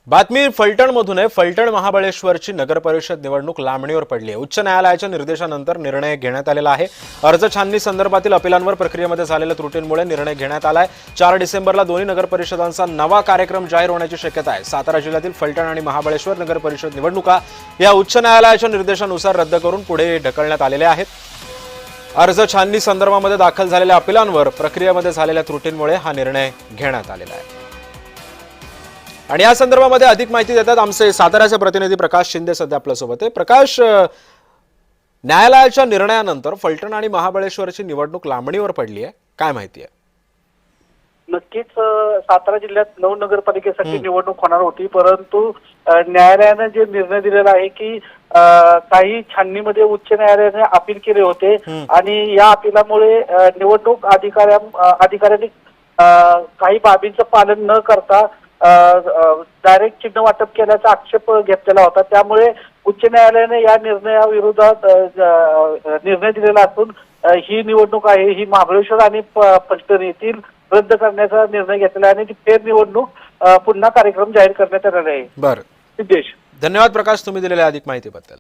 बातमी फलटणमधून आहे। फलटण महाबळेश्वरची नगर परिषद निवडणूक लांबणीवर पडली आहे। उच्च न्यायालयाच्या निर्देशानंतर निर्णय घेण्यात आलेला आहे। अर्ज छाननी संदर्भातील अपीलांवर प्रक्रियेमध्ये झालेल्या त्रुटींमुळे निर्णय घेण्यात आलाय। 4 डिसेंबरला दोन्ही नगर परिषदांचा नवा कार्यक्रम जाहीर होण्याची शक्यता आहे। सातारा जिल्ह्यातील फलटण आणि महाबळेश्वर नगर परिषद निवडणुका या उच्च न्यायालयाच्या निर्देशानुसार रद्द करून पुढे ढकलण्यात आलेल्या आहेत। अर्ज छाननी संदर्भामध्ये दाखल झालेल्या अपीलांवर प्रक्रियेमध्ये झालेल्या त्रुटींमुळे हा निर्णय घेण्यात आलेला आहे। आणि या संदर्भामध्ये अधिक माहिती देतात आमचे साताऱ्याचे प्रतिनिधी प्रकाश शिंदे सध्या आपल्यासोबत आहे। प्रकाश, न्यायालयाच्या निर्णयानंतर फलटण आणि महाबळेश्वरची निवडणूक लांबणीवर पडली आहे, काय माहिती आहे? नक्कीच सातारा जिल्ह्यात 9 नगरपालिकेसाठी निवडणूक होणार होती, परंतु न्यायालयाने जे निर्णय दिलेला आहे की काही छाननीमध्ये उच्च न्यायालयाने अपील केले होते आणि या अपीलामुळे निवडणूक अधिकाऱ्यांनी काही बाबींचं पालन न करता डायरेक्ट चिन्ह वाटप केल्याचा आक्षेप घेतलेला होता। त्यामुळे उच्च न्यायालयाने या निर्णयाविरोधात निर्णय दिलेला असून ही निवडणूक आहे ही महाबळेश्वर आणि फलटण येथील रद्द करण्याचा निर्णय घेतलेला आहे आणि ती फेर निवडणूक पुन्हा कार्यक्रम जाहीर करण्यात आलेला आहे। बरं, सिद्धेश, धन्यवाद प्रकाश, तुम्ही दिलेल्या अधिक माहितीबद्दल।